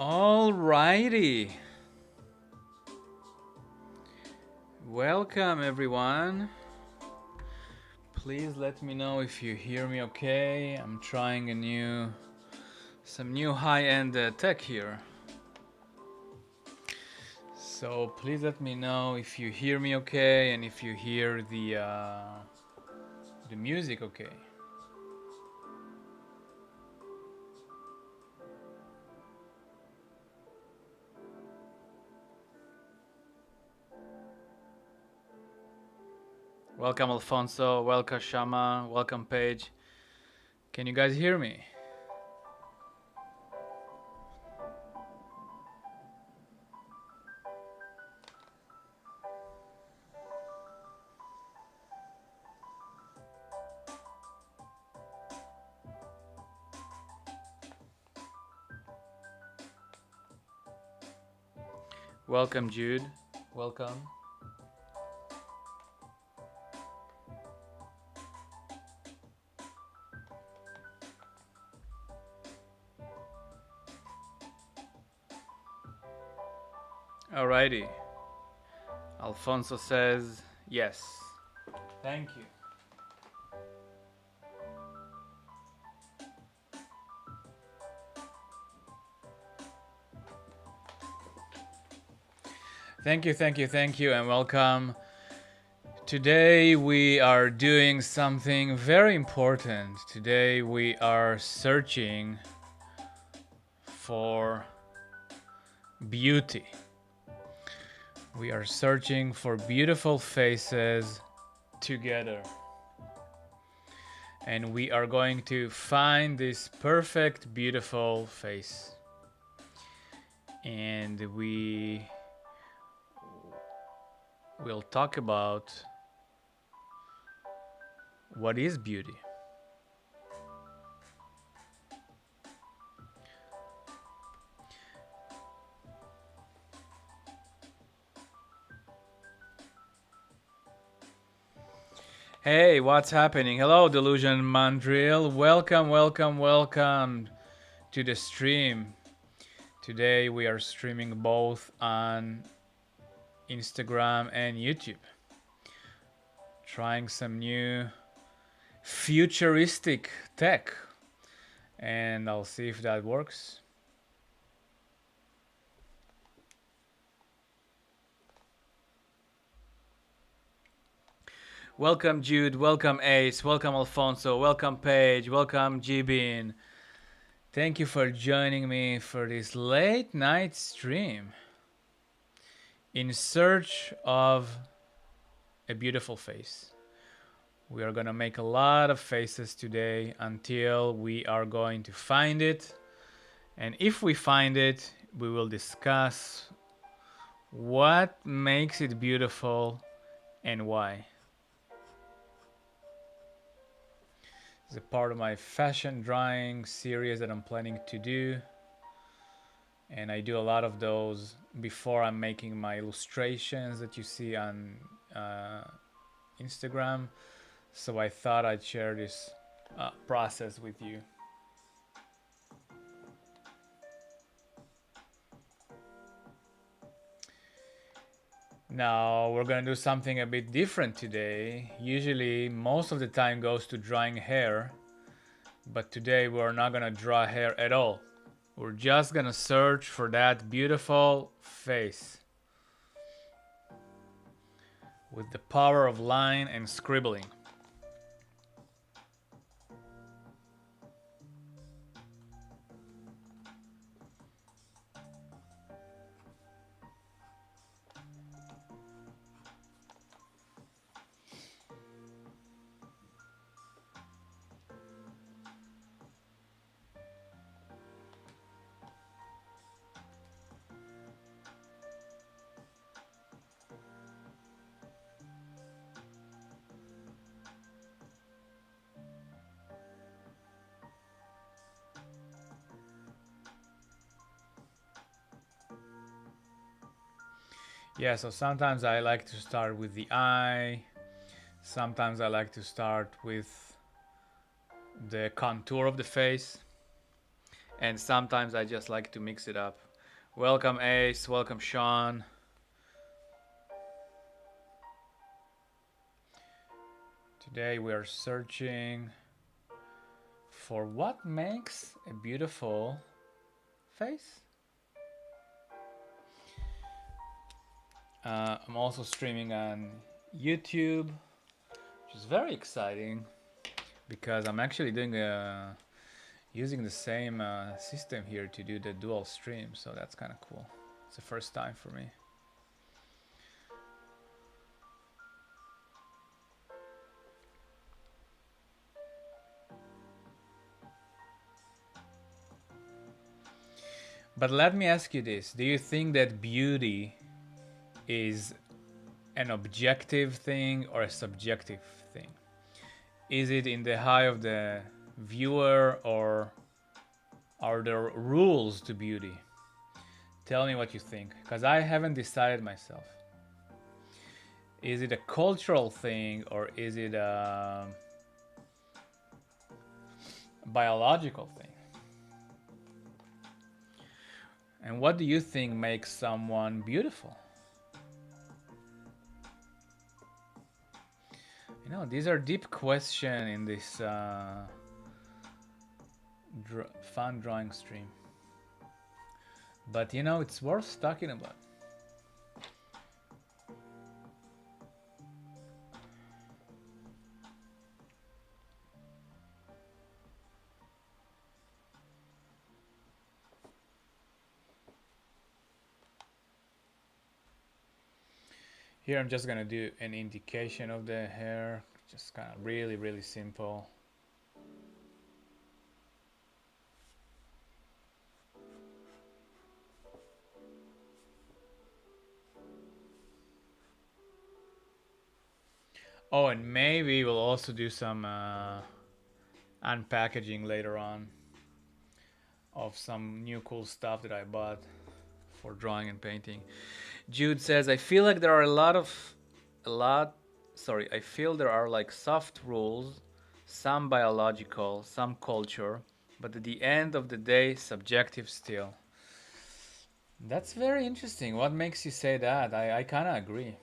Alrighty. Welcome everyone. Please let me know if you hear me okay. I'm trying some new high-end tech here. So please let me know if you hear me okay and if you hear the music okay. Welcome Alfonso, welcome Shama, welcome Paige. Can you guys hear me? Welcome Jude, welcome. Alrighty. Alfonso says yes. Thank you. Thank you, thank you, thank you, and welcome. Today we are doing something very important. Today we are searching for beauty. We are searching for beautiful faces together. And we are going to find this perfect, beautiful face. And we will talk about what is beauty. Hey, what's happening? Hello, Delusion Mandrill. Welcome, welcome, welcome to the stream. Today we are streaming both on Instagram and YouTube. Trying some new futuristic tech, and I'll see if that works. Welcome Jude, welcome Ace, welcome Alfonso, welcome Paige, welcome Jibin. Thank you for joining me for this late night stream in search of a beautiful face. We are gonna make a lot of faces today until we are going to find it. And if we find it, we will discuss what makes it beautiful and why. It's a part of my fashion drawing series that I'm planning to do. And I do a lot of those before I'm making my illustrations that you see on Instagram. So I thought I'd share this process with you. Now we're gonna do something a bit different today. Usually most of the time goes to drawing hair, but today we're not gonna draw hair at all. We're just gonna search for that beautiful face with the power of line and scribbling. Yeah, so sometimes I like to start with the eye. Sometimes I like to start with the contour of the face. And sometimes I just like to mix it up. Welcome Ace, welcome Sean. Today we are searching for what makes a beautiful face. I'm also streaming on YouTube, which is very exciting because I'm actually doing using the same system here to do the dual stream, so that's kind of cool. It's the first time for me. But let me ask you this. Do you think that beauty is an objective thing or a subjective thing? Is it in the eye of the viewer, or are there rules to beauty? Tell me what you think, because I haven't decided myself. Is it a cultural thing or is it a biological thing? And what do you think makes someone beautiful? You know, these are deep questions in this fun drawing stream. But you know, it's worth talking about. Here I'm just gonna do an indication of the hair, just kind of really simple. Oh, and maybe we'll also do some unpackaging later on of some new cool stuff that I bought for drawing and painting. Jude says, I feel like there are I feel there are like soft rules, some biological, some culture, but at the end of the day, subjective still. That's very interesting. What makes you say that? I kind of agree.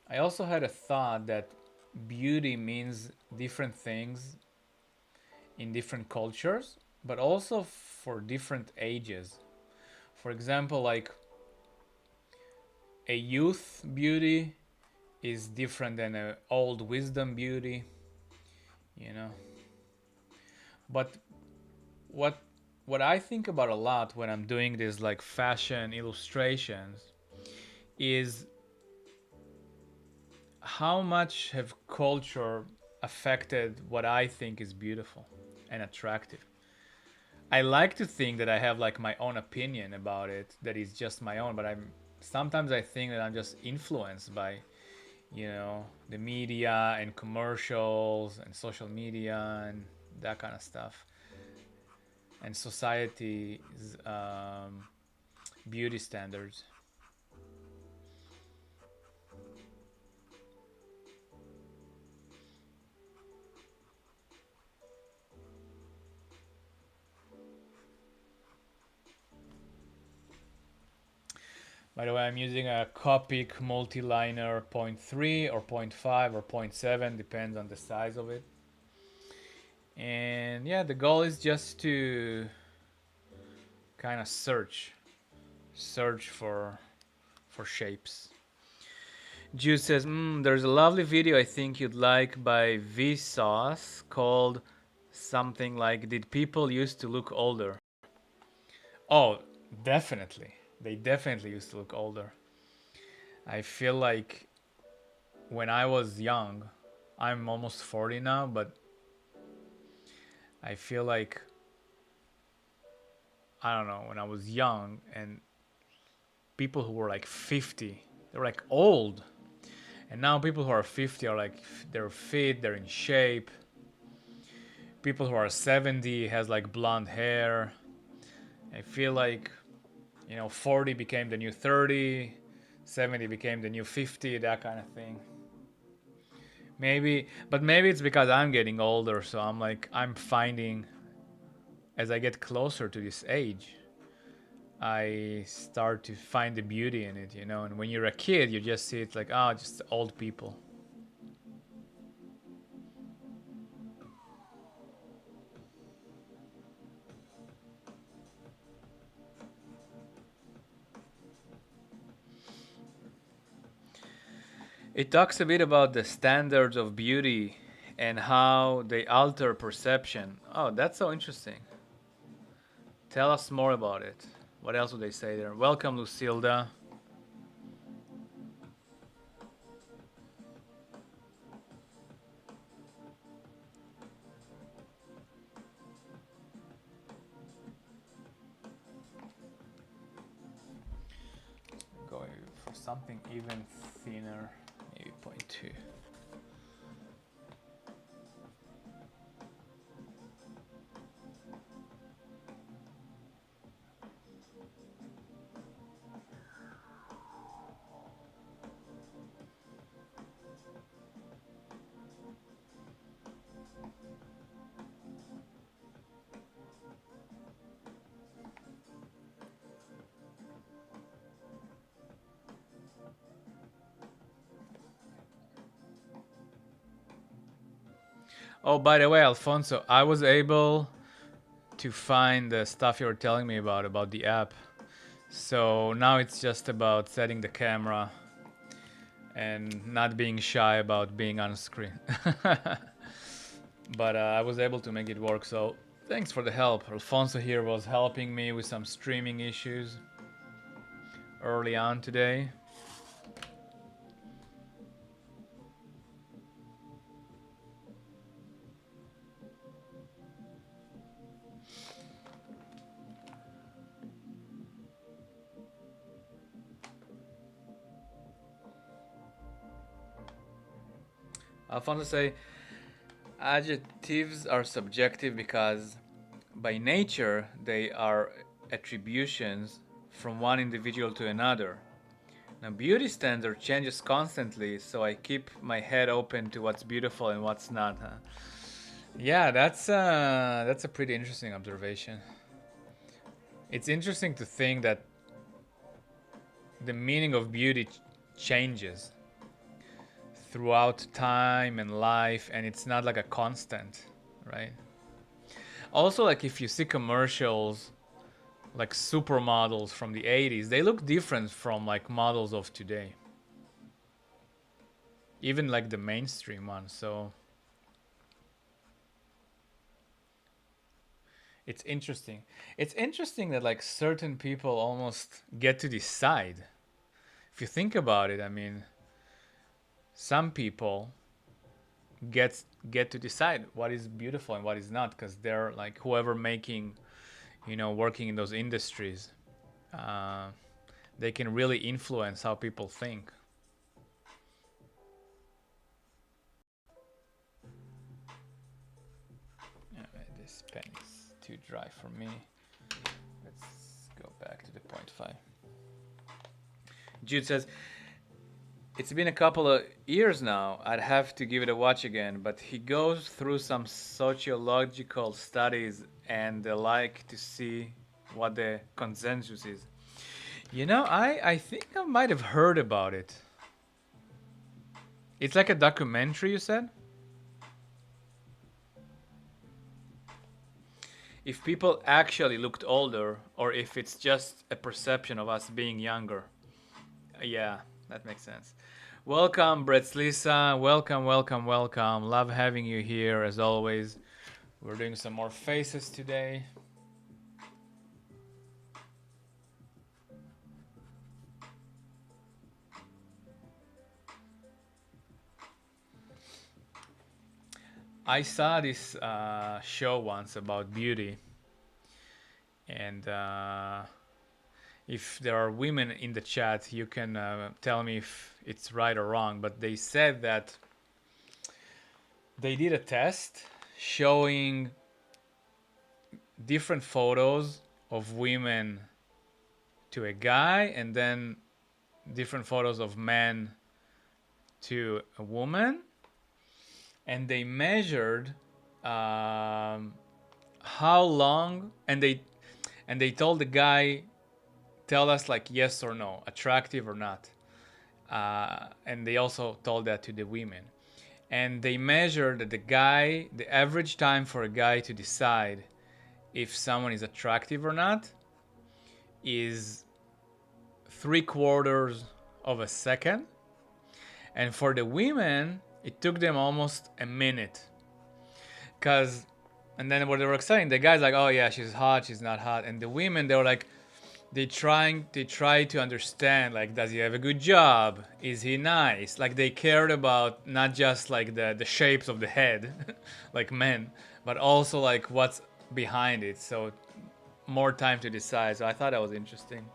I also had a thought that beauty means different things in different cultures, but also for different ages. For example, like a youth beauty is different than an old wisdom beauty, you know. But what what I think about a lot when I'm doing these like fashion illustrations is how much have culture affected what I think is beautiful and attractive. I like to think that I have like my own opinion about it, that is just my own, but sometimes I think that I'm just influenced by, you know, the media and commercials and social media and that kind of stuff, and society's beauty standards. By the way, I'm using a Copic multi-liner 0.3 or 0.5 or 0.7, depends on the size of it. And yeah, the goal is just to kind of search for shapes. Jude says, there's a lovely video I think you'd like by Vsauce called something like Did People Used to Look Older? Oh, definitely. They definitely used to look older. I feel like when I was young, I'm almost 40 now, but I feel like, I don't know, when I was young and people who were like 50, they were like old. And now people who are 50 are like, they're fit, they're in shape. People who are 70 has like blonde hair. I feel like, you know, 40 became the new 30, 70 became the new 50, that kind of thing. Maybe, but maybe it's because I'm getting older, so I'm finding as I get closer to this age, I start to find the beauty in it, you know. And when you're a kid, you just see it like, oh, just old people. It talks a bit about the standards of beauty and how they alter perception. Oh, that's so interesting. Tell us more about it. What else would they say there? Welcome, Lucilda. Going for something even thinner, maybe 0.2. Oh, by the way, Alfonso, I was able to find the stuff you were telling me about the app. So now it's just about setting the camera and not being shy about being on screen. But I was able to make it work, so thanks for the help. Alfonso here was helping me with some streaming issues early on today. Alfonso say, adjectives are subjective because by nature they are attributions from one individual to another. Now beauty standard changes constantly, so I keep my head open to what's beautiful and what's not. Huh? Yeah, that's a pretty interesting observation. It's interesting to think that the meaning of beauty changes throughout time and life, and it's not like a constant, right? Also, like if you see commercials like supermodels from the 80s, they look different from like models of today, even like the mainstream ones. So it's interesting. It's interesting that like certain people almost get to decide. If you think about it, I mean, some people get to decide what is beautiful and what is not, because they're like whoever making, working in those industries, uh, they can really influence how people think. This pen is too dry for me. Let's go back to the 0.5. Jude says, it's been a couple of years now. I'd have to give it a watch again, but he goes through some sociological studies and the like to see what the consensus is. I think I might have heard about it. It's like a documentary, you said? If people actually looked older, or if it's just a perception of us being younger. Yeah, that makes sense. Welcome, Brett Lisa. Welcome, welcome, welcome. Love having you here as always. We're doing some more faces today. I saw this show once about beauty, and if there are women in the chat, you can tell me if it's right or wrong. But they said that they did a test showing different photos of women to a guy, and then different photos of men to a woman, and they measured how long, and they told the guy, tell us like yes or no, attractive or not. And they also told that to the women. And they measured that the average time for a guy to decide if someone is attractive or not is 3/4 of a second. And for the women, it took them almost a minute. Cause, and then what they were saying, the guys like, oh yeah, she's hot, she's not hot, and the women, they were like, they try to understand, like, does he have a good job, is he nice, like they cared about not just like the shapes of the head like men, but also like what's behind it. So more time to decide. So I thought that was interesting.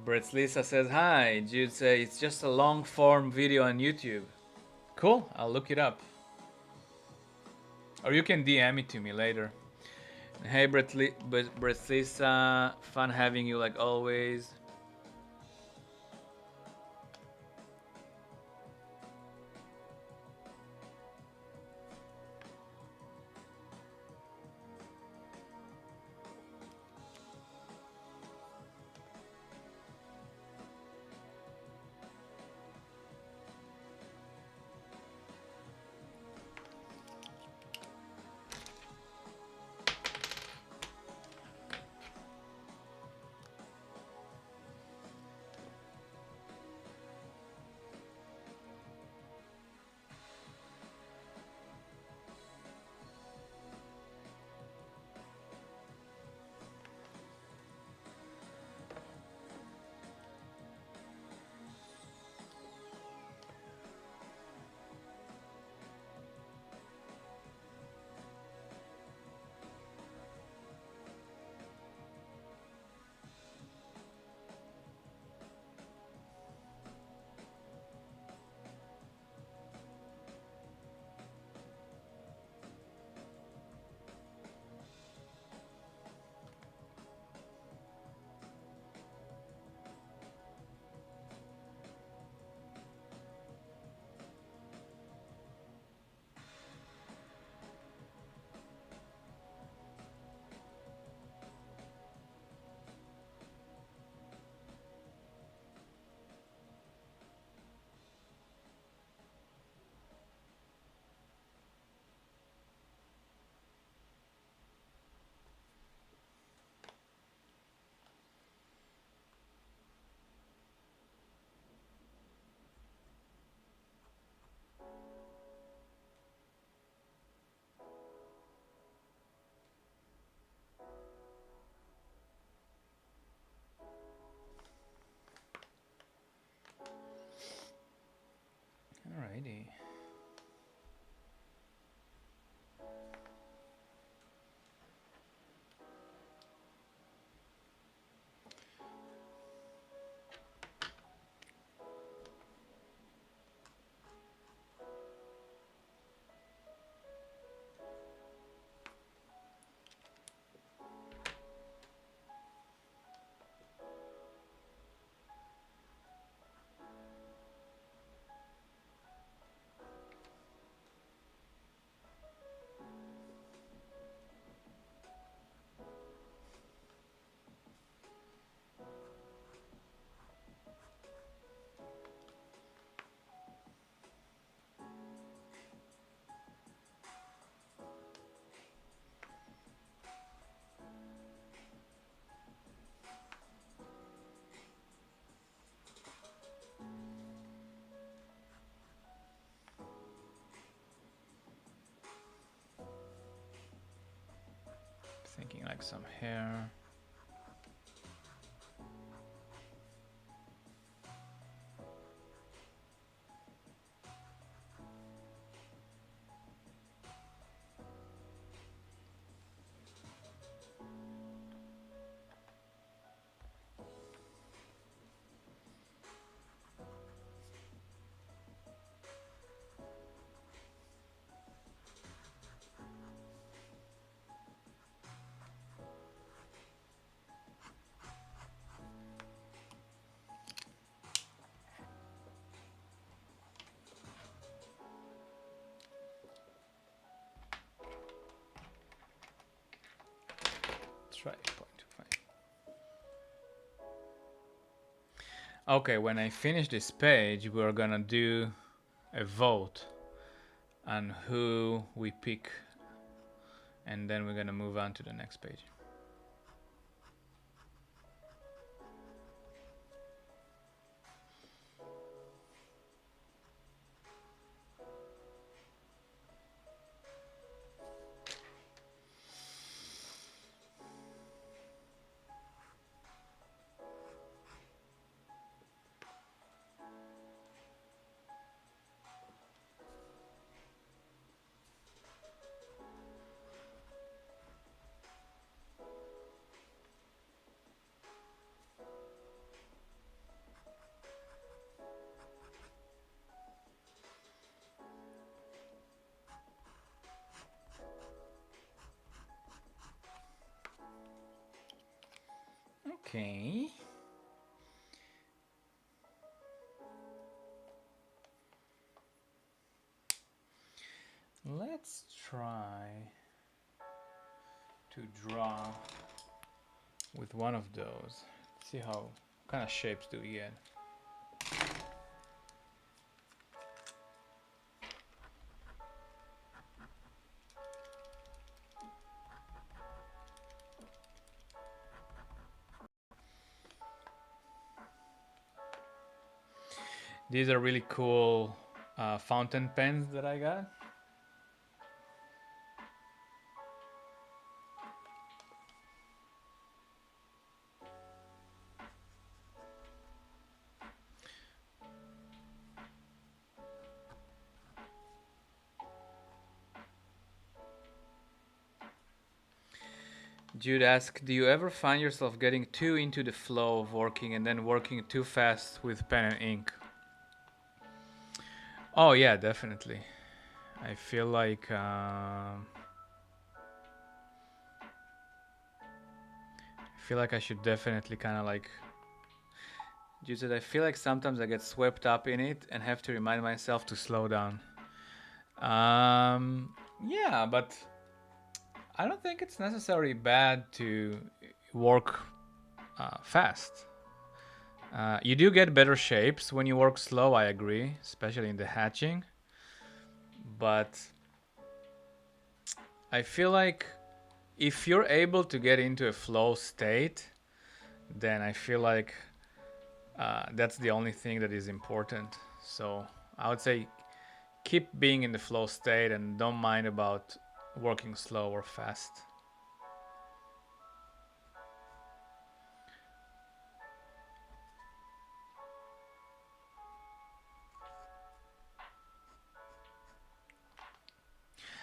Brett Lisa says hi. Jude say it's just a long form video on YouTube. Cool, I'll look it up, or you can DM it to me later. Hey Brett Lisa, fun having you like always. Alrighty. Thinking like some hair. try 8.25. Okay, when I finish this page, we're gonna do a vote on who we pick, and then we're gonna move on to the next page. Okay. Let's try to draw with one of those. See how kind of shapes do we get. These are really cool fountain pens that I got. Jude asks, do you ever find yourself getting too into the flow of working and then working too fast with pen and ink? Oh yeah, definitely. I feel like I should definitely kind of like. Jude said, I feel like sometimes I get swept up in it and have to remind myself to slow down. Yeah, but I don't think it's necessarily bad to work fast. You do get better shapes when you work slow, I agree, especially in the hatching. But I feel like if you're able to get into a flow state, then I feel like that's the only thing that is important. So I would say keep being in the flow state and don't mind about working slow or fast.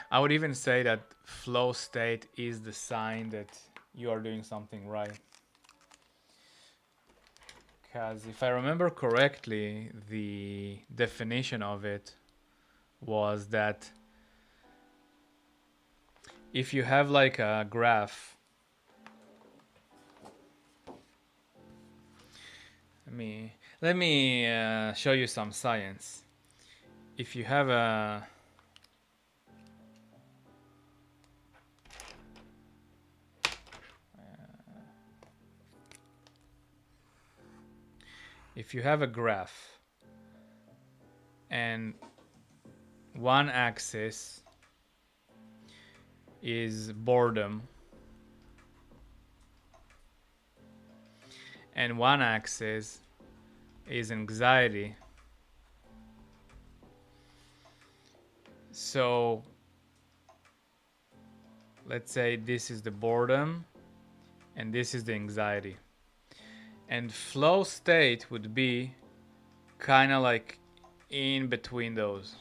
I would even say that flow state is the sign that you are doing something right. Because if I remember correctly, the definition of it was that if you have like a graph, let me show you some science. If you have a graph and one axis is boredom and one axis is anxiety, so let's say this is the boredom and this is the anxiety, and flow state would be kind of like in between those,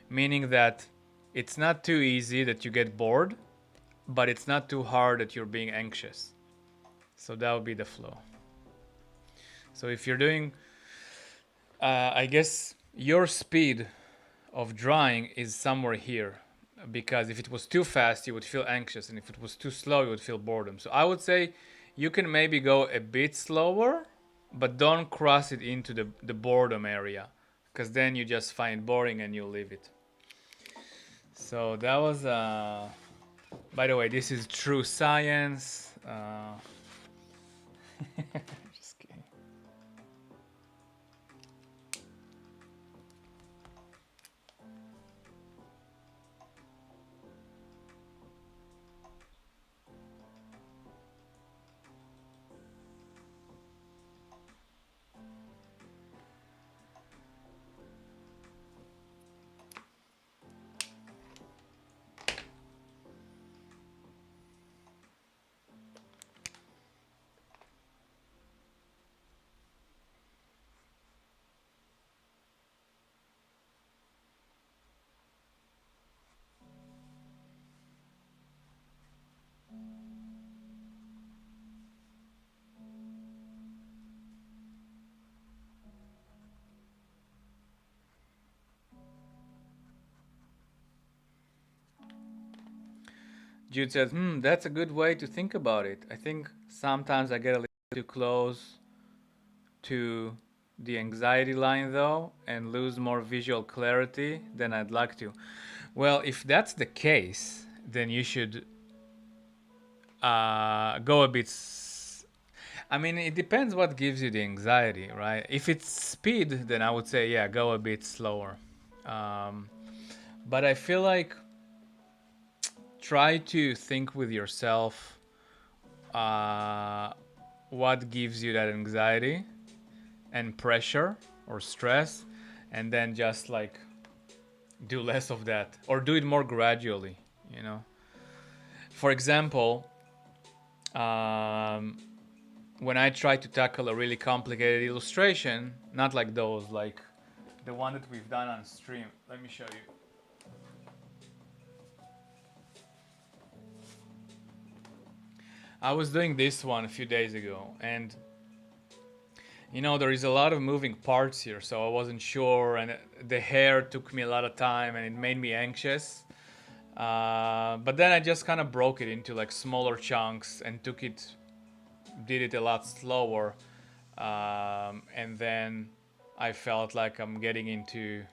meaning that it's not too easy that you get bored, but it's not too hard that you're being anxious. So that would be the flow. So if you're doing, I guess your speed of drawing is somewhere here, because if it was too fast, you would feel anxious, and if it was too slow, you would feel boredom. So I would say you can maybe go a bit slower, but don't cross it into the boredom area, because then you just find it boring and you leave it. So that was By the way, this is true science. Just kidding. Jude says, that's a good way to think about it. I think sometimes I get a little too close to the anxiety line though and lose more visual clarity than I'd like to. Well, if that's the case, then you should go a bit. I mean, it depends what gives you the anxiety, right? If it's speed, then I would say, yeah, go a bit slower. Um, but I feel like try to think with yourself what gives you that anxiety and pressure or stress, and then just like do less of that or do it more gradually, you know. For example, when I try to tackle a really complicated illustration, not like those, like the one that we've done on stream. Let me show you. I was doing this one a few days ago, and you know, there is a lot of moving parts here, so I wasn't sure, and the hair took me a lot of time, and it made me anxious. But then I just kind of broke it into like smaller chunks and did it a lot slower, and then I felt like I'm getting into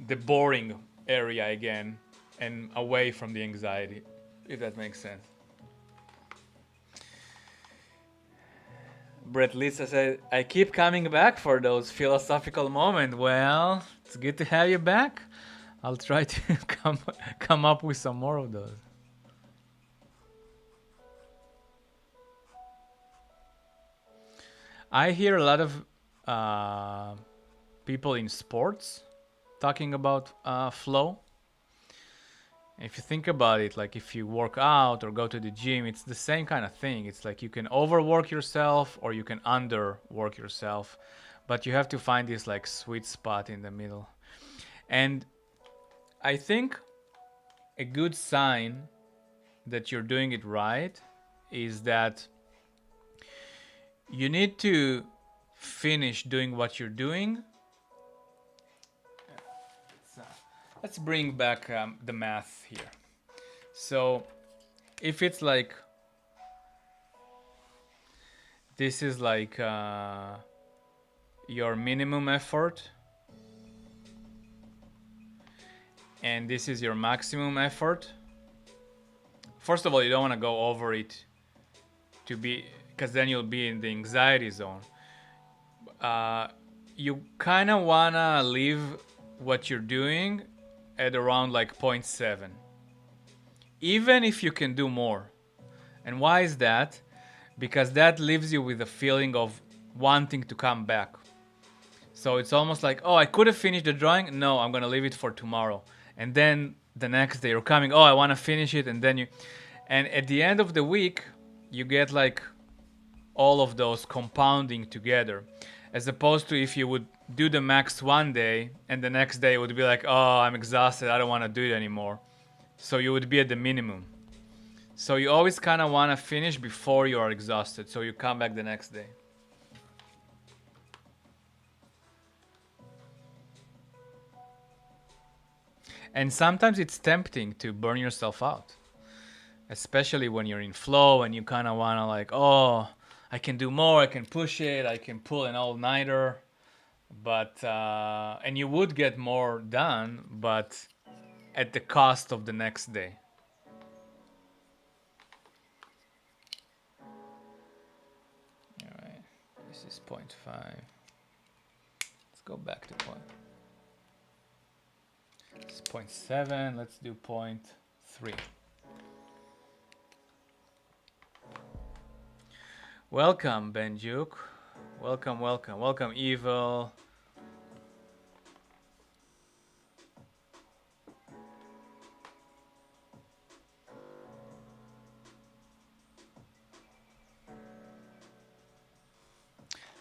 the boring area again and away from the anxiety, if that makes sense. Brett Lisa said, I keep coming back for those philosophical moments. Well, it's good to have you back. I'll try to come up with some more of those. I hear a lot of people in sports talking about flow. If you think about it, like if you work out or go to the gym, it's the same kind of thing. It's like you can overwork yourself or you can underwork yourself, but you have to find this like sweet spot in the middle. And I think a good sign that you're doing it right is that you need to finish doing what you're doing. Let's bring back the math here. So if it's like, this is like your minimum effort, and this is your maximum effort. First of all, you don't want to go over it to be, because then you'll be in the anxiety zone. You kind of want to leave what you're doing at around like 0.7, even if you can do more. And why is that? Because that leaves you with a feeling of wanting to come back. So it's almost like, oh, I could have finished the drawing. No, I'm gonna leave it for tomorrow. And then the next day you're coming, oh, I want to finish it. And then and at the end of the week, you get like all of those compounding together, as opposed to if you would do the max one day and the next day it would be like, oh, I'm exhausted, I don't want to do it anymore. So you would be at the minimum. So you always kind of want to finish before you are exhausted, so you come back the next day. And sometimes it's tempting to burn yourself out, especially when you're in flow and you kind of want to like, oh, I can do more, I can push it, I can pull an all-nighter. But and you would get more done, but at the cost of the next day. This is 0.5. Let's go back to point. It's 0.7. Let's do 0.3. Welcome, Benjuk. Welcome, welcome, welcome, Evil.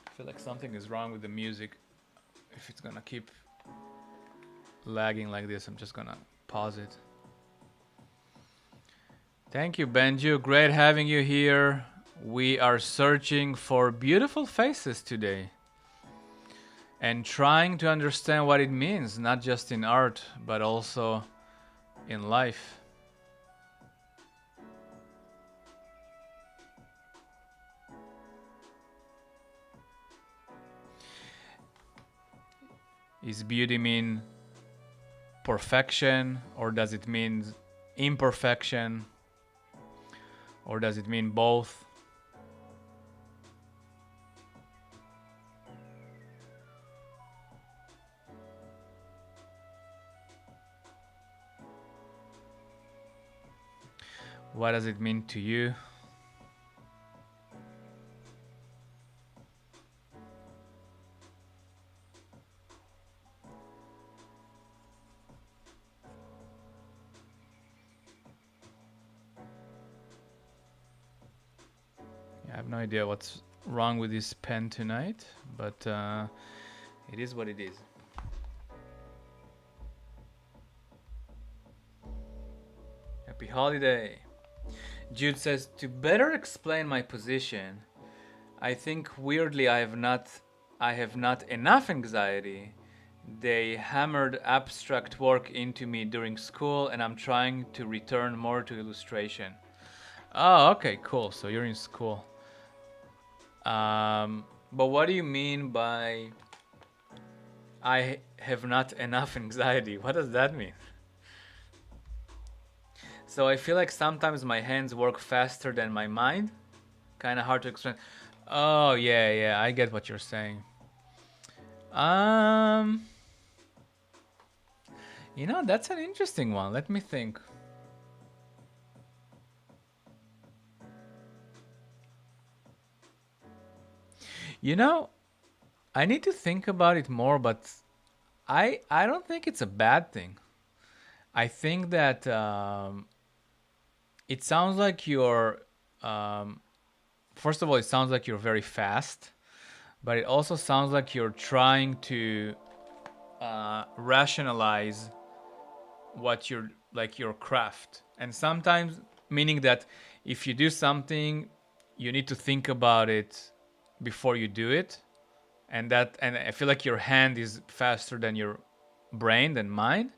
I feel like something is wrong with the music. If it's gonna keep lagging like this, I'm just gonna pause it. Thank you, Benju. Great having you here. We are searching for beautiful faces today and trying to understand what it means, not just in art, but also in life. Is beauty mean perfection, or does it mean imperfection, or does it mean both? What does it mean to you? I have no idea what's wrong with this pen tonight, but it is what it is. Happy holiday. Jude says, to better explain my position, I think weirdly I have not enough anxiety. They hammered abstract work into me during school, and I'm trying to return more to illustration. Oh, okay, cool. So you're in school. But what do you mean by I have not enough anxiety? What does that mean? So I feel like sometimes my hands work faster than my mind. Kind of hard to explain. Oh, yeah, I get what you're saying. You know, that's an interesting one. Let me think. You know, I need to think about it more, but I don't think it's a bad thing. I think that it sounds like you're first of all, it sounds like you're very fast, but it also sounds like you're trying to rationalize what you're like your craft, and sometimes meaning that if you do something, you need to think about it before you do it, and I feel like your hand is faster than your brain than mine,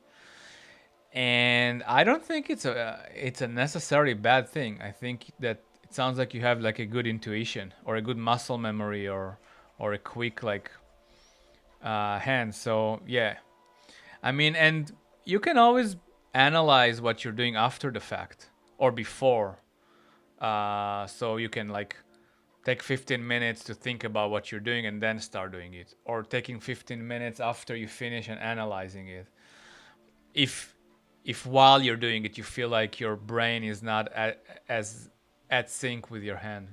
and I don't think it's a necessarily bad thing. I think that it sounds like you have like a good intuition or a good muscle memory or a quick like hand. So yeah, I mean, and you can always analyze what you're doing after the fact or before. So you can like take 15 minutes to think about what you're doing and then start doing it, or taking 15 minutes after you finish and analyzing it. If while you're doing it you feel like your brain is not as at sync with your hand.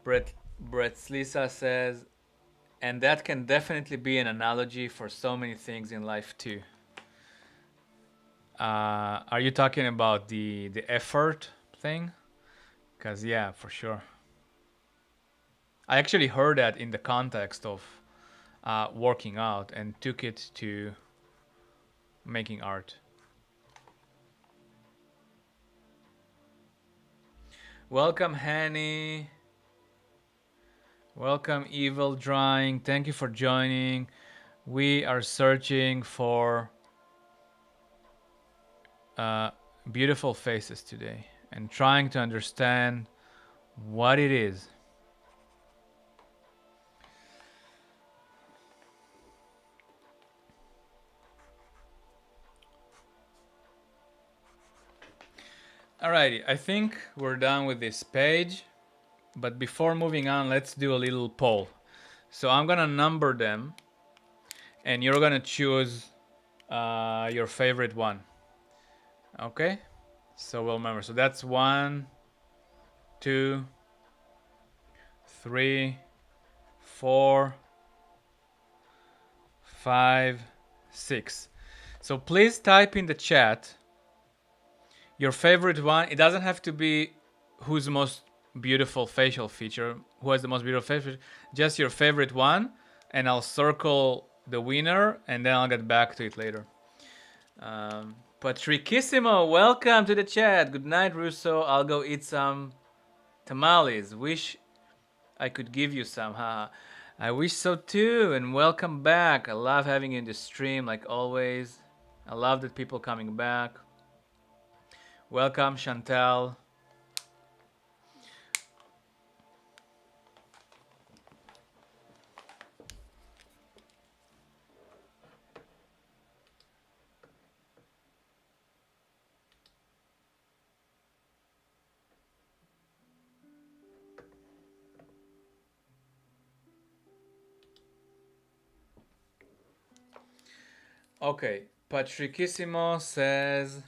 Brett Lisa says, and that can definitely be an analogy for so many things in life too. Are you talking about the effort thing? Because yeah, for sure. I actually heard that in the context of working out and took it to making art. Welcome, Hanny. Welcome, Evil Drawing. Thank you for joining. We are searching for beautiful faces today and trying to understand what it is. Alrighty, I think we're done with this page. But before moving on, let's do a little poll. So I'm gonna number them, and you're gonna choose your favorite one. Okay? So we'll remember. So that's 1, 2, 3, 4, 5, 6. So please type in the chat your favorite one. It doesn't have to be who's the most beautiful facial feature, who has the most beautiful facial feature, just your favorite one, and I'll circle the winner, and then I'll get back to it later. Patricissimo, welcome to the chat. Good night, Russo. I'll go eat some tamales. Wish I could give you some, haha. I wish so too, and welcome back. I love having you in the stream, like always. I love that people coming back. Welcome, Chantal. Okay, Patricissimo says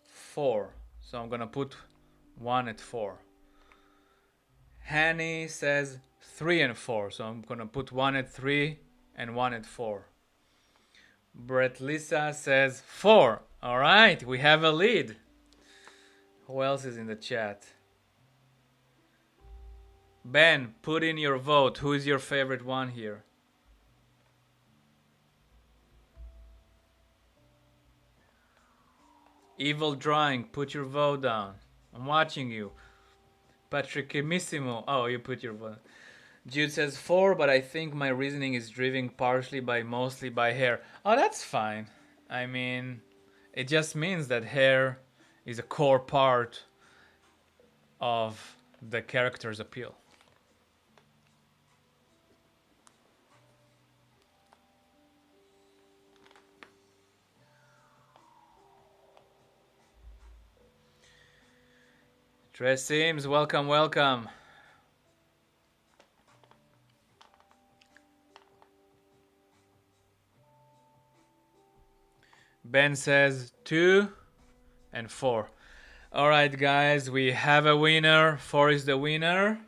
4. So I'm gonna put 1 at 4. Hanny says 3 and 4. So I'm gonna put 1 at 3 and 1 at 4. Brett Lisa says 4. Alright, we have a lead. Who else is in the chat? Ben, put in your vote. Who is your favorite one here? Evil Drawing, put your vote down. I'm watching you. Patricissimo. Oh, you put your vote. Jude says 4, but I think my reasoning is driven partially by mostly by hair. Oh, that's fine. I mean, it just means that hair is a core part of the character's appeal. Tres Sims, welcome, welcome. Ben says 2 and 4. All right, guys, we have a winner. 4 is the winner.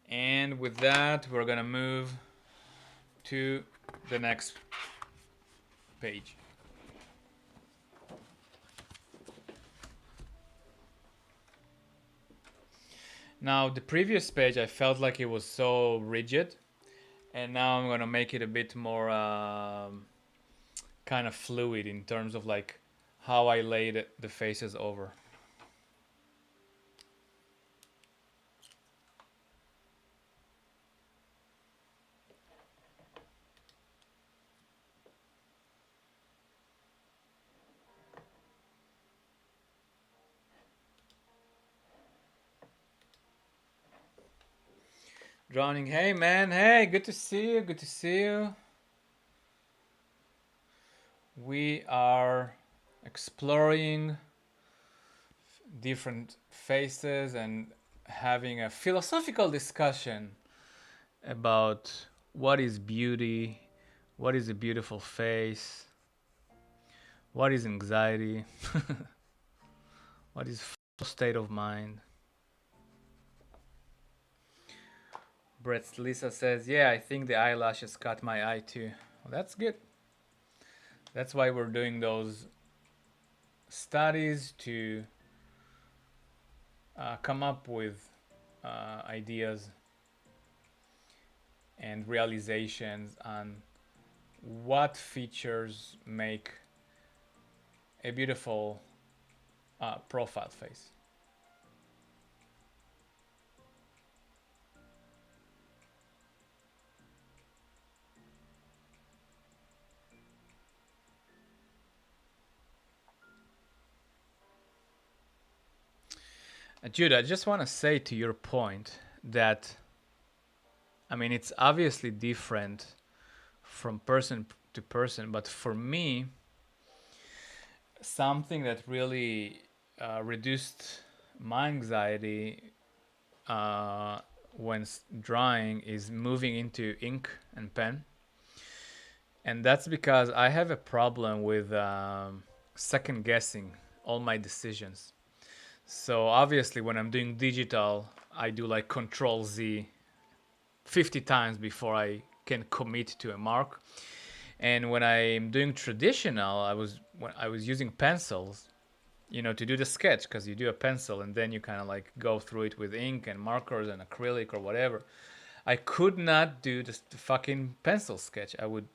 And with that, we're gonna move to the next page. Now, the previous page, I felt like it was so rigid, and now I'm gonna make it a bit more kind of fluid in terms of like how I laid the faces over. Drowning, hey man, hey, good to see you, good to see you. We are exploring different faces and having a philosophical discussion about what is beauty, what is a beautiful face, what is anxiety, what is state of mind. Brett Lisa says, yeah, I think the eyelashes caught my eye too. Well, that's good. That's why we're doing those studies to come up with ideas and realizations on what features make a beautiful profile face. Judah, I just want to say to your point that, I mean, it's obviously different from person to person, but for me, something that really reduced my anxiety when drawing is moving into ink and pen. And that's because I have a problem with second guessing all my decisions. So obviously, when I'm doing digital, I do like Control Z 50 times before I can commit to a mark. And when I'm doing traditional, when I was using pencils, to do the sketch, because you do a pencil and then you kind of like go through it with ink and markers and acrylic or whatever. I could not do the fucking pencil sketch. I would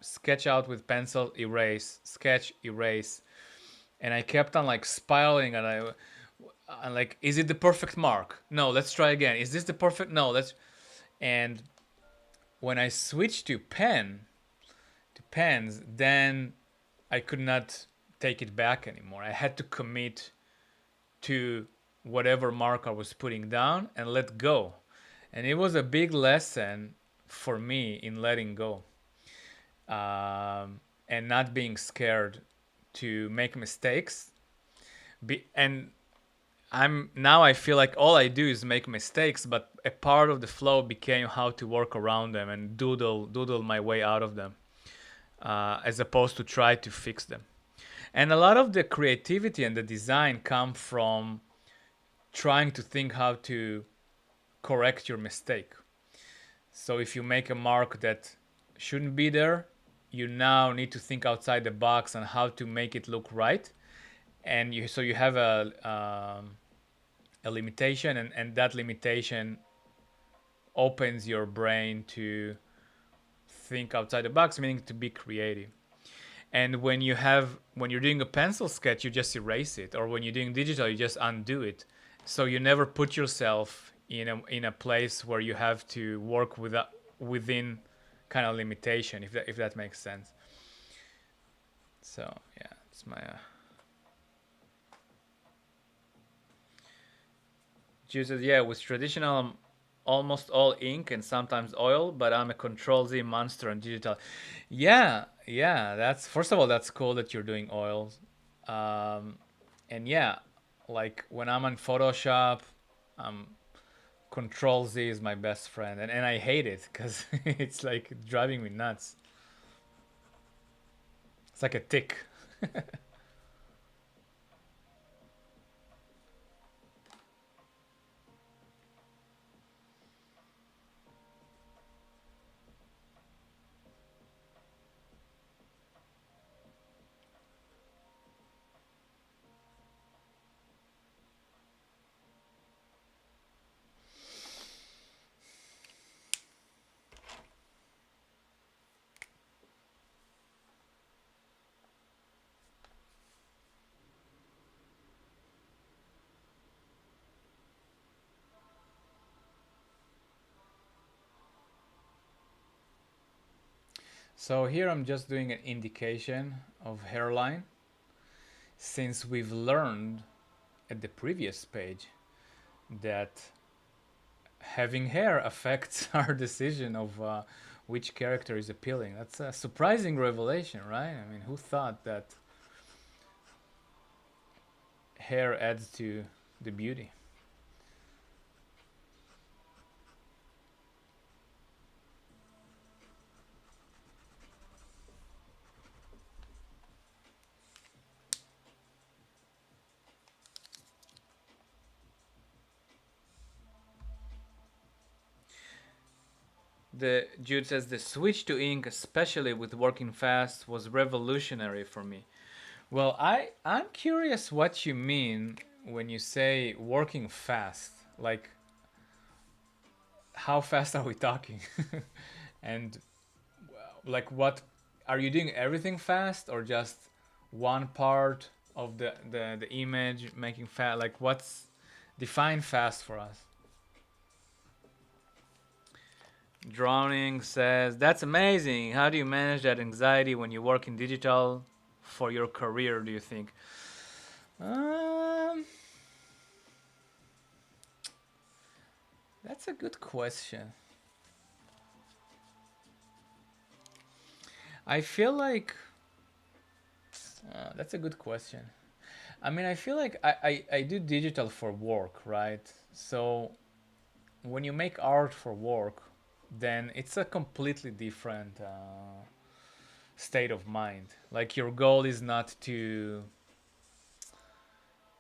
sketch out with pencil, erase, sketch, erase, and I kept on like spiraling, and I'm like, is it the perfect mark? No, let's try again. Is this the perfect? No, let's. And when I switched to pens, then I could not take it back anymore. I had to commit to whatever mark I was putting down and let go. And it was a big lesson for me in letting go, and not being scared to make mistakes. And I feel like all I do is make mistakes, but a part of the flow became how to work around them and doodle my way out of them, as opposed to try to fix them. And a lot of the creativity and the design come from trying to think how to correct your mistake. So if you make a mark that shouldn't be there, you now need to think outside the box on how to make it look right. And you have a limitation, and that limitation opens your brain to think outside the box, meaning to be creative. And when you're doing a pencil sketch, you just erase it, or when you're doing digital, you just undo it. So you never put yourself in a place where you have to work within kind of limitation, if that makes sense. So yeah, it's my juices. Yeah, with traditional, I'm almost all ink and sometimes oil, but I'm a Control Z monster on digital. Yeah, that's, first of all, that's cool that you're doing oils. And yeah, like when I'm on Photoshop, um, Control Z is my best friend, and I hate it because it's like driving me nuts. It's like a tick. So here I'm just doing an indication of hairline, since we've learned at the previous page that having hair affects our decision of which character is appealing. That's a surprising revelation, right? I mean, who thought that hair adds to the beauty? The Jude says the switch to ink, especially with working fast, was revolutionary for me. Well, I'm curious what you mean when you say working fast. Like, how fast are we talking? And like, what are you doing? Everything fast, or just one part of the image making fast? Like, what's define fast for us? Drowning says, that's amazing. How do you manage that anxiety when you work in digital for your career, do you think? Um, that's a good question. I feel like that's a good question. I mean, I feel like I do digital for work, right? So when you make art for work, then it's a completely different state of mind. Like your goal is not to.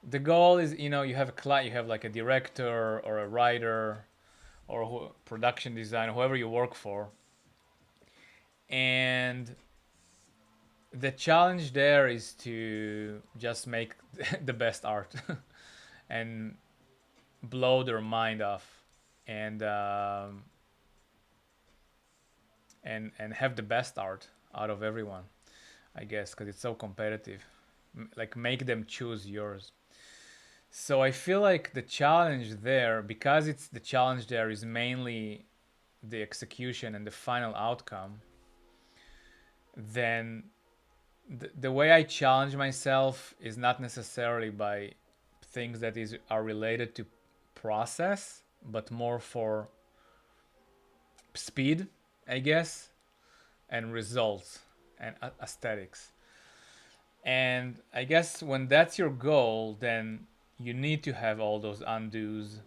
The goal is, you have a client, you have like a director or a writer or production designer, whoever you work for, and the challenge there is to just make the best art and blow their mind off and and have the best art out of everyone, I guess, because it's so competitive. Like make them choose yours. So I feel like the challenge there, because it's the challenge there is mainly the execution and the final outcome, then the way I challenge myself is not necessarily by things that are related to process, but more for speed, I guess, and results and aesthetics. And I guess when that's your goal, then you need to have all those undos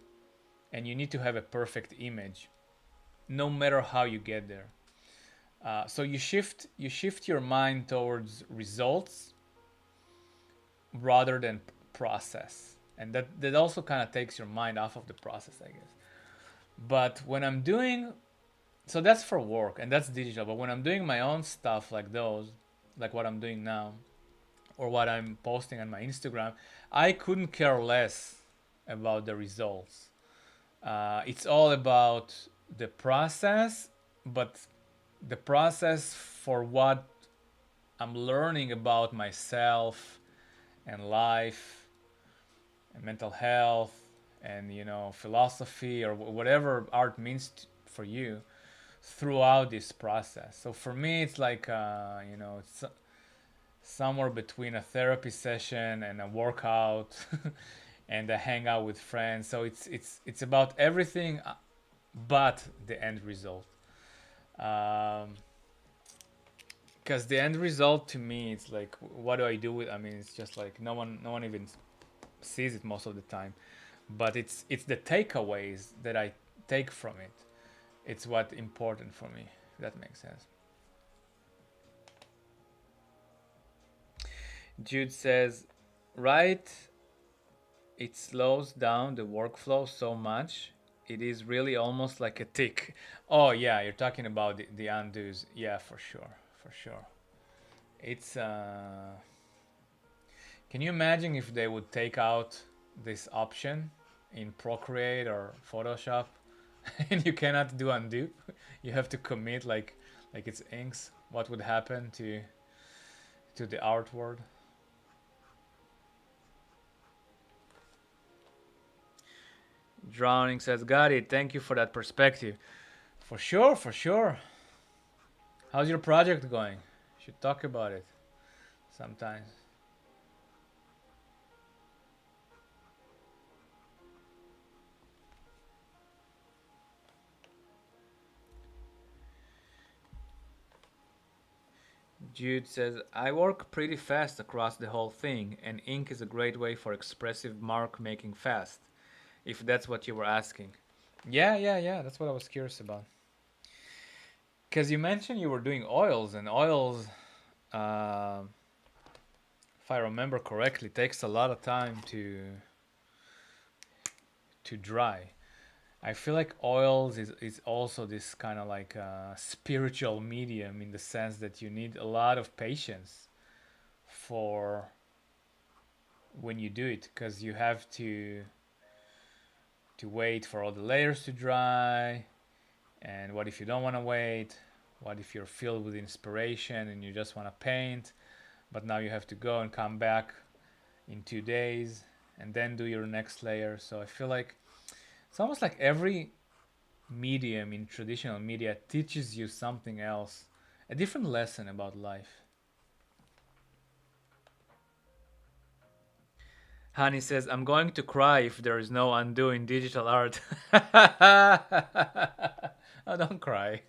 and you need to have a perfect image, no matter how you get there. So you shift your mind towards results rather than process, and that also kind of takes your mind off of the process, I guess. But when I'm doing, so that's for work and that's digital. But when I'm doing my own stuff like those, like what I'm doing now, or what I'm posting on my Instagram, I couldn't care less about the results. It's all about the process, but the process for what I'm learning about myself and life and mental health and philosophy or whatever art means for you throughout this process. So for me, it's like it's somewhere between a therapy session and a workout and a hangout with friends. So it's about everything but the end result. Um, because the end result to me, it's like, what do I do with? I mean, it's just like no one even sees it most of the time, but it's the takeaways that I take from it. It's what important for me. If that makes sense. Jude says, right, it slows down the workflow so much. It is really almost like a tick. Oh yeah, you're talking about the undos. Yeah, for sure, for sure. It's Can you imagine if they would take out this option in Procreate or Photoshop, and you cannot do undo? You have to commit like it's inks. What would happen to the artwork? Drowning says, got it. Thank you for that perspective. For sure, for sure. How's your project going? Should talk about it sometimes. Jude says, I work pretty fast across the whole thing, and ink is a great way for expressive mark making fast, if that's what you were asking. Yeah, yeah, yeah, that's what I was curious about. Because you mentioned you were doing oils, and oils, uh, if I remember correctly, takes a lot of time to dry. I feel like oils is also this kind of like spiritual medium in the sense that you need a lot of patience for when you do it, because you have to wait for all the layers to dry. And what if you don't want to wait? What if you're filled with inspiration and you just want to paint, but now you have to go and come back in 2 days and then do your next layer? So I feel like it's almost like every medium in traditional media teaches you something else, a different lesson about life. Hani says, I'm going to cry if there is no undoing digital art. Oh, don't cry.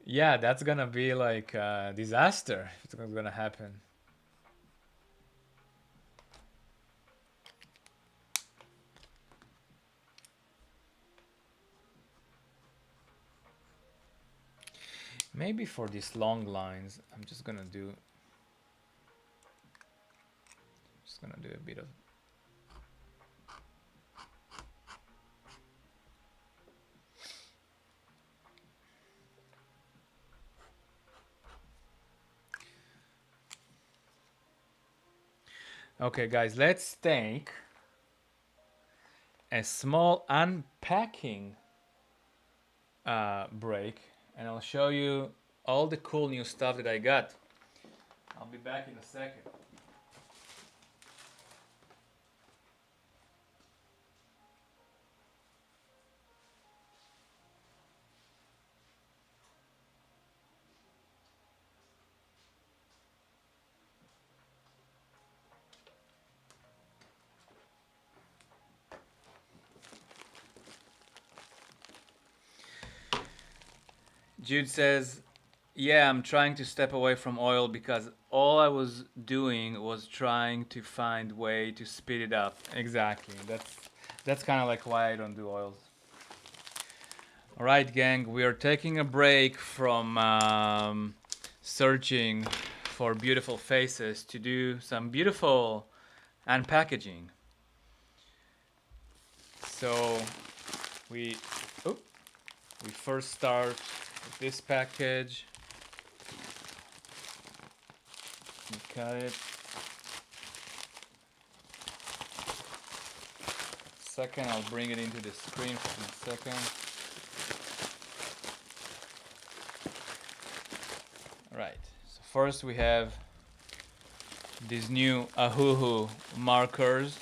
Yeah, that's gonna be like a disaster if it's gonna happen. Maybe for these long lines, I'm just gonna do a bit of. Okay, guys, let's take a small unpacking break, and I'll show you all the cool new stuff that I got. I'll be back in a second. Jude says, yeah, I'm trying to step away from oil because all I was doing was trying to find way to speed it up. Exactly. That's kind of like why I don't do oils. All right, gang, we are taking a break from searching for beautiful faces to do some beautiful unpackaging. So we first start with this package. We cut it. Second, I'll bring it into the screen for a second. Right. So first we have these new Ahuhu markers,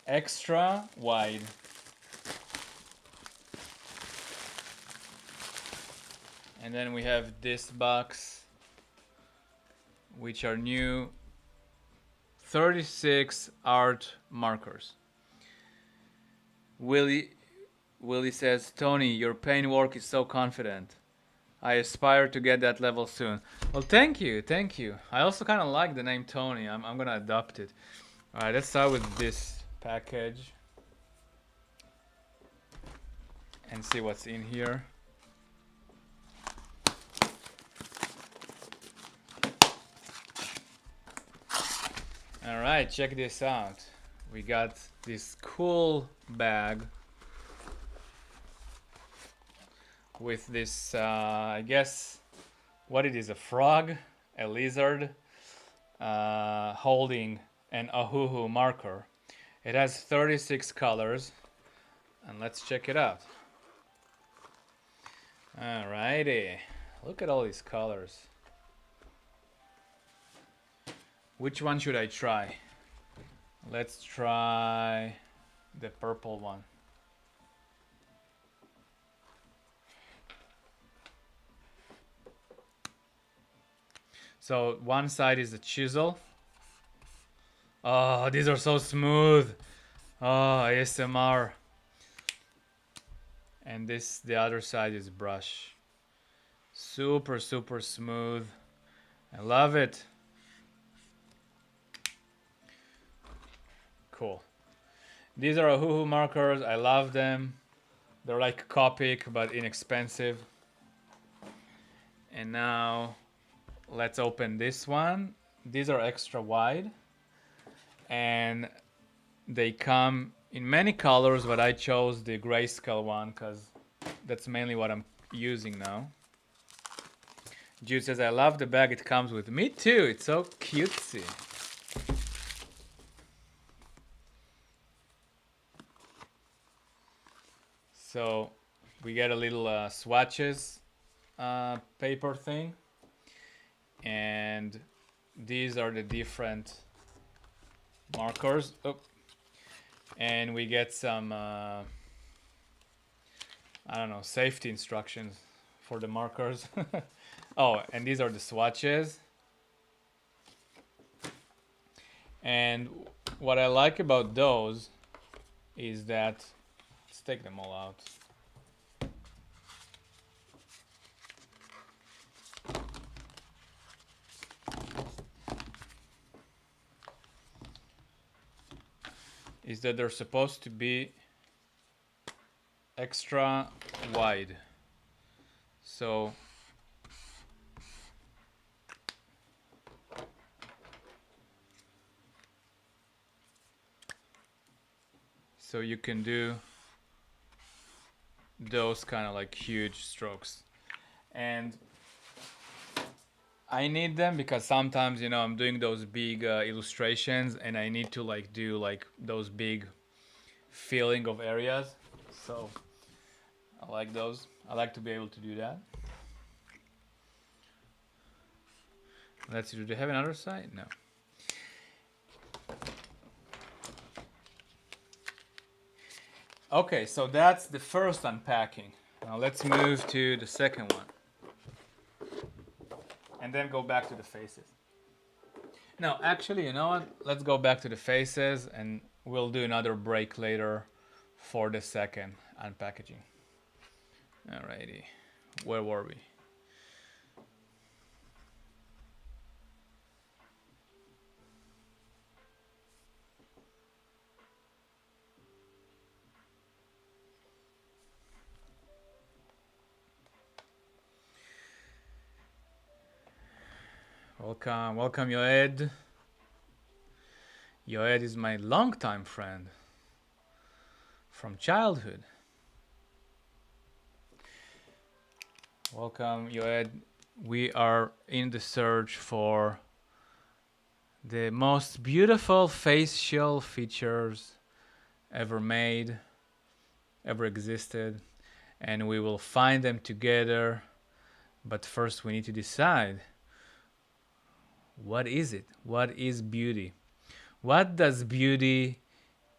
extra wide. And then we have this box, which are new 36 art markers. Willie says, Tony, your paint work is so confident. I aspire to get that level soon. Well, thank you. I also kind of like the name Tony. I'm gonna adopt it. All right, let's start with this package and see what's in here. All right, check this out. We got this cool bag with this, I guess, what it is, a frog, a lizard, holding an Ahuhu marker. It has 36 colors, and let's check it out. Alrighty, look at all these colors. Which one should I try? Let's try the purple one. So one side is the chisel. Oh, these are so smooth. Oh, ASMR. And the other side is brush. Super smooth. I love it. Cool. These are Ahuhu markers. I love them. They're like Copic but inexpensive. And now let's open this one. These are extra wide, and they come in many colors, but I chose the grayscale one because that's mainly what I'm using now. Jude says, I love the bag it comes with. Me too, it's so cutesy. So we get a little swatches paper thing, and these are the different markers. Oh. And we get some I don't know, safety instructions for the markers. Oh, and these are the swatches. And what I like about those is that, let's take them all out. Is that they're supposed to be extra wide. So so you can do those kind of like huge strokes. And I need them because sometimes, you know, I'm doing those big illustrations and I need to like do like those big filling of areas. So I like those. I like to be able to do that. Let's see, do they have another side? No. Okay, so that's the first unpacking. Now let's move to the second one. And then go back to the faces. No, actually, you know what? Let's go back to the faces and we'll do another break later for the second unpackaging. Alrighty. Where were we? Welcome, welcome, Yoed. Yoed is my longtime friend from childhood. Welcome, Yoed. We are in the search for the most beautiful facial features ever made, ever existed, and we will find them together. But first, we need to decide, what is it? What is beauty? What does beauty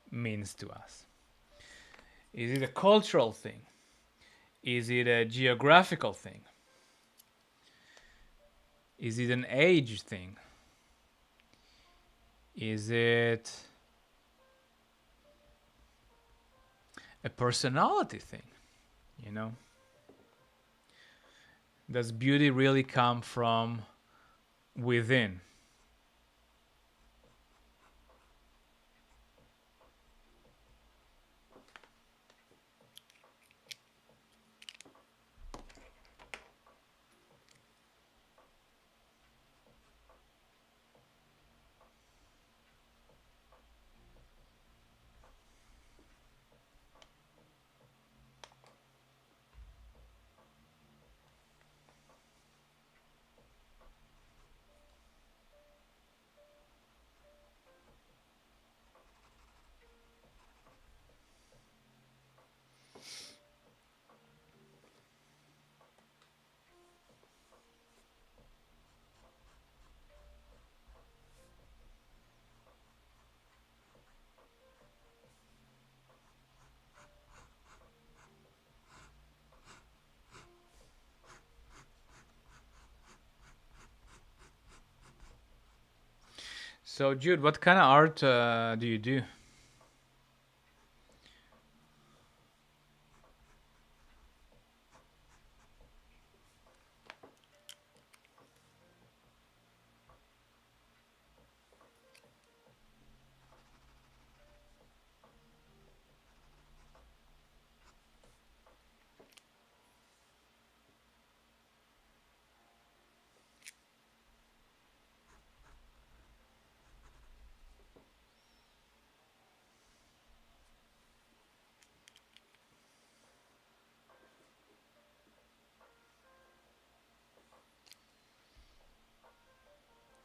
means to us? Is it a cultural thing? Is it a geographical thing? Is it an age thing? Is it a personality thing? You know? Does beauty really come from within? So, Jude, what kind of art do you do?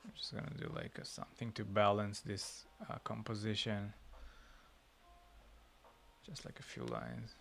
I'm just gonna do like something to balance this composition. Just like a few lines.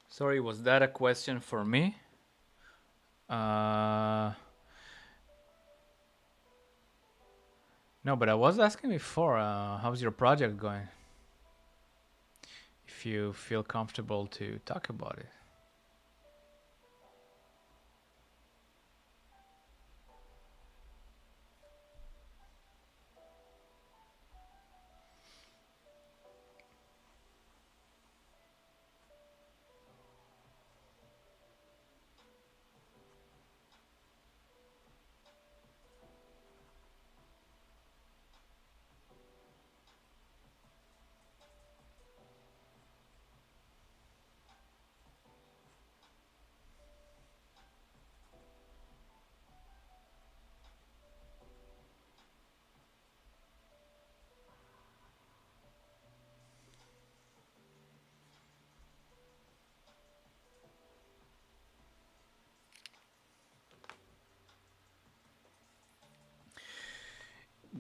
Sorry, was that a question for me? No, but I was asking before, how's your project going? if you feel comfortable to talk about it.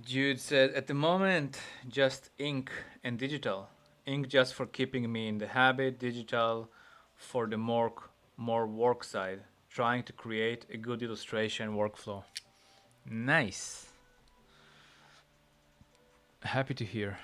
Jude said, at the moment, just ink and digital. Ink just for keeping me in the habit, digital for the more work side, trying to create a good illustration workflow. Nice. Happy to hear.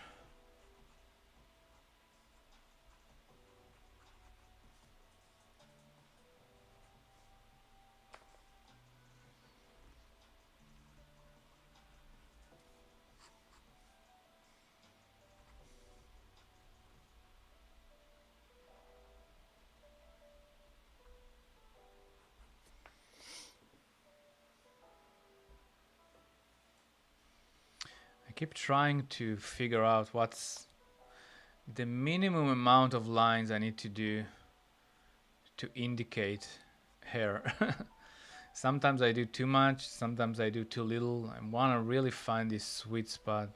I keep trying to figure out what's the minimum amount of lines I need to do to indicate hair. Sometimes I do too much, sometimes I do too little. I want to really find this sweet spot.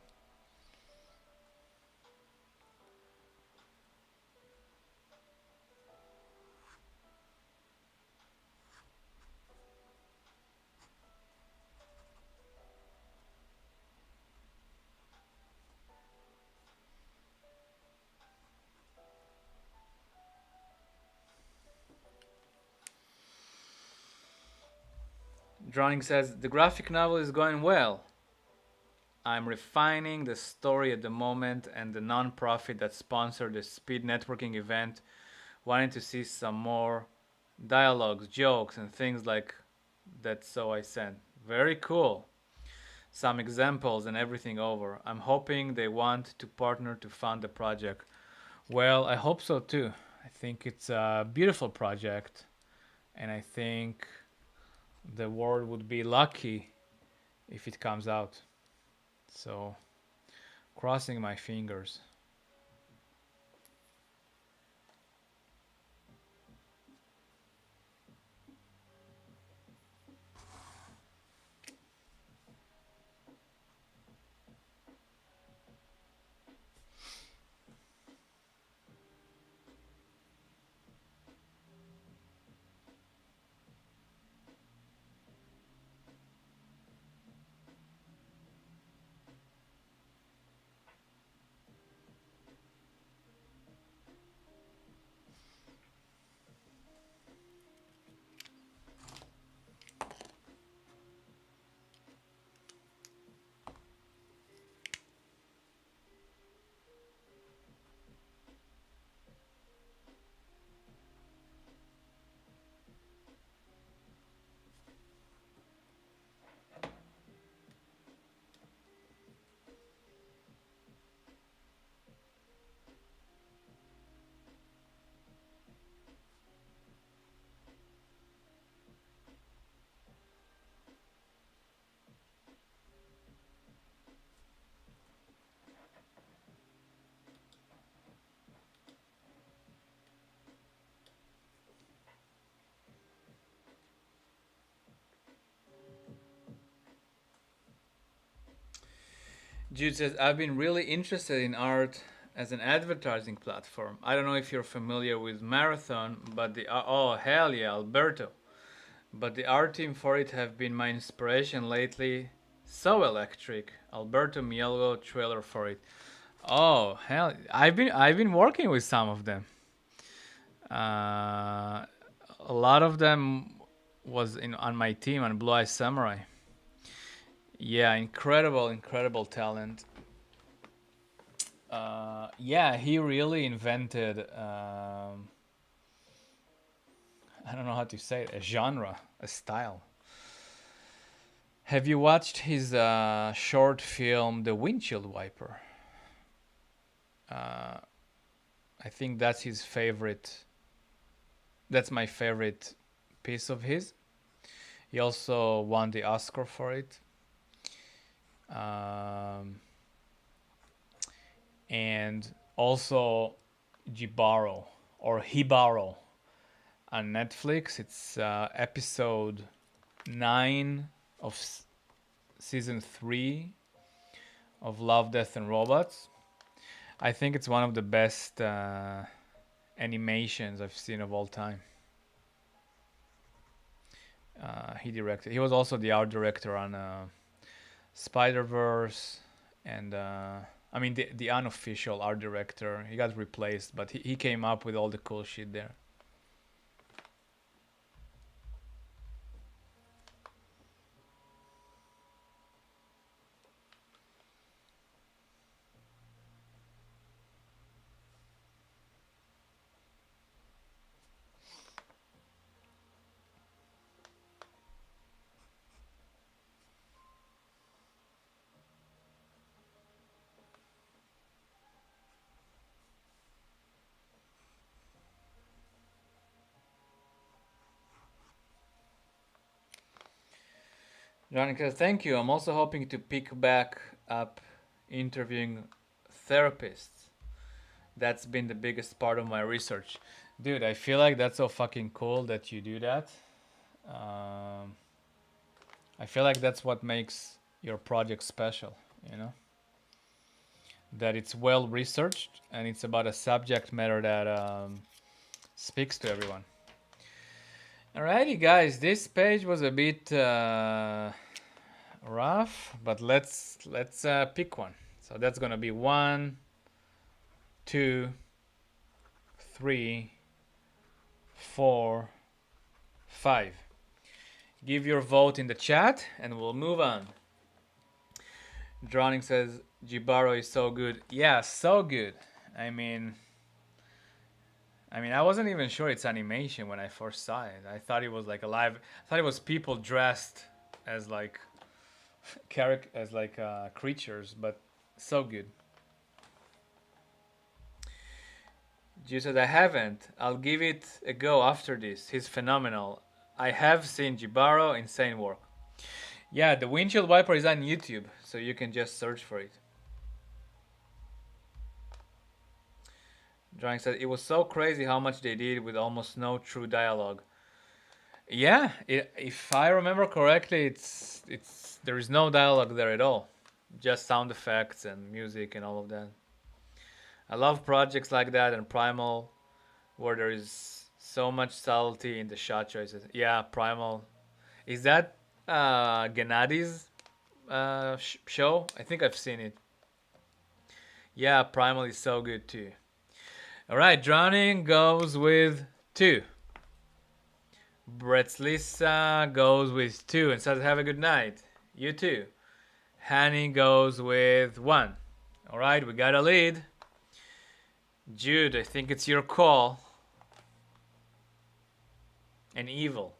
Drawing says the graphic novel is going well. I'm refining the story at the moment, and the nonprofit that sponsored the speed networking event wanted to see some more dialogues, jokes, and things like that. So I sent. Very cool. Some examples and everything over. I'm hoping they want to partner to fund the project. Well, I hope so too. I think it's a beautiful project, and I think the world would be lucky if it comes out. So, crossing my fingers. Jude says, I've been really interested in art as an advertising platform. I don't know if you're familiar with Marathon, but oh, hell yeah, Alberto. But the art team for it have been my inspiration lately. So electric. Alberto Mielgo trailer for it. Oh, hell. I've been working with some of them. A lot of them was in on my team on Blue Eye Samurai. Yeah, incredible talent. Yeah, he really invented. I don't know how to say it. A genre, a style. Have you watched his short film, The Windshield Wiper? Uh, I think that's his favorite. That's my favorite piece of his. He also won the Oscar for it. Um, and also Jibaro or Hibaro on Netflix. It's episode 9 of season 3 of Love, Death, and Robots. I think it's one of the best animations I've seen of all time. He directed. He was also the art director on Spider Verse, and I mean the unofficial art director. He got replaced, but he came up with all the cool shit there. Jonica, thank you. I'm also hoping to pick back up interviewing therapists. That's been the biggest part of my research. Dude, I feel like that's so fucking cool that you do that. Um, I feel like that's what makes your project special, you know? That it's well researched and it's about a subject matter that speaks to everyone. Alrighty, guys, this page was a bit rough, but let's pick one. So that's gonna be 1, 2, 3, 4, 5. Give your vote in the chat, and we'll move on. Drowning says Jibaro is so good. Yeah, so good. I mean, I wasn't even sure it's animation when I first saw it. I thought it was like a live. I thought it was people dressed as like creatures, but so good. Ju says I haven't. I'll give it a go after this. He's phenomenal. I have seen Jibaro, insane work. Yeah, the windshield wiper is on YouTube, so you can just search for it. Drawing said it was so crazy how much they did with almost no true dialogue. Yeah, if I remember correctly, it's there is no dialogue there at all, just sound effects and music and all of that. I love projects like that and Primal, where there is so much subtlety in the shot choices. Yeah, Primal. Is that Gennadi's show? I think I've seen it. Yeah, Primal is so good too. All right, Drowning goes with 2. Brett's Lisa goes with 2 and says, have a good night. You too. Hanny goes with 1. All right, we got a lead. Jude, I think it's your call. And Evil.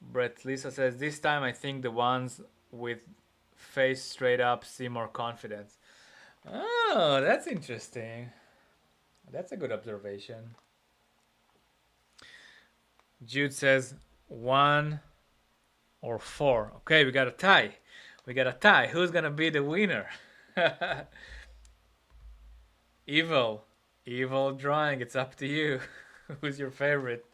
Brett Lisa says, this time I think the ones with face straight up seem more confident. Oh, that's interesting. That's a good observation. Jude says 1 or 4. Okay, we got a tie. We got a tie. Who's gonna be the winner? Evil. Evil drawing. It's up to you. Who's your favorite?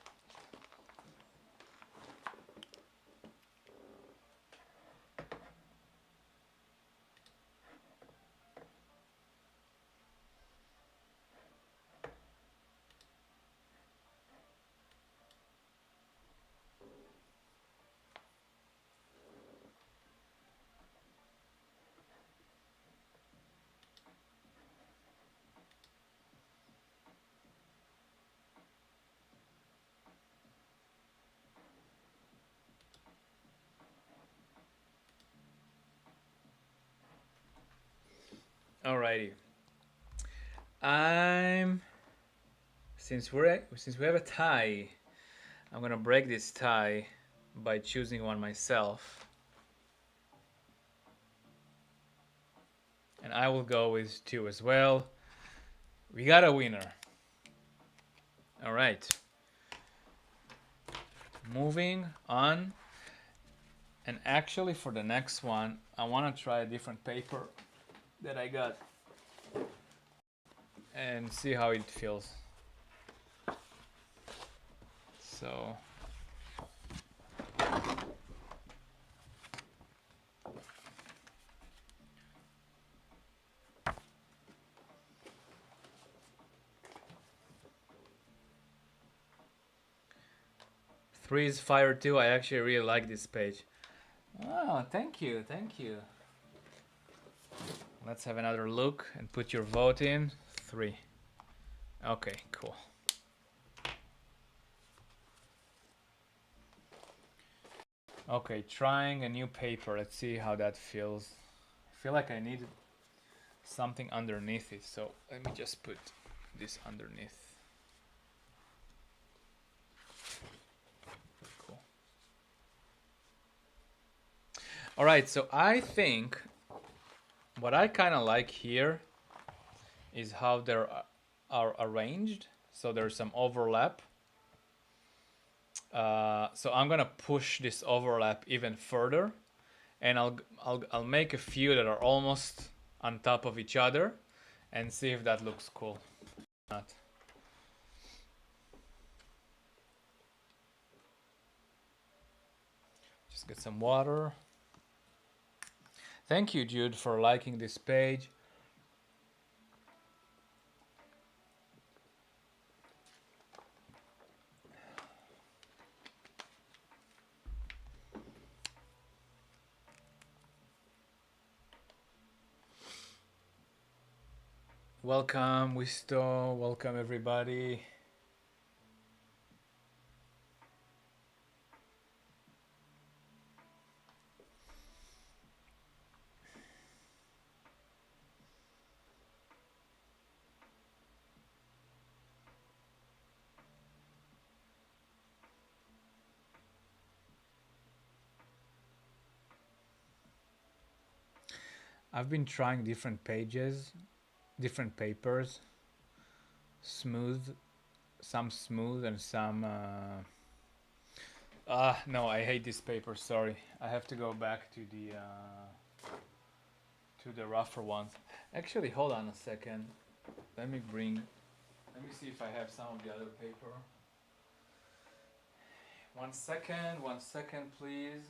Alrighty. I'm since we have a tie, I'm gonna break this tie by choosing one myself. And I will go with 2 as well. We got a winner. All right. Moving on. And actually for the next one, I want to try a different paper that I got and see how it feels. So three is fire too. I actually really like this page. Oh, thank you, thank you. Let's have another look and put your vote in. 3. Okay, cool. Okay, trying a new paper. Let's see how that feels. I feel like I need something underneath it, so let me just put this underneath. Cool. All right, so I think what I kind of like here is how they are arranged. So there's some overlap. So I'm gonna push this overlap even further, and I'll make a few that are almost on top of each other, and see if that looks cool. Not. Just get some water. Thank you, Jude, for liking this page. Welcome, Wisto. Welcome, everybody. I've been trying different pages, different papers, smooth, some smooth and some no, I hate this paper, sorry. I have to go back to the rougher ones. Actually, hold on a second. Let me see if I have some of the other paper. One second, please.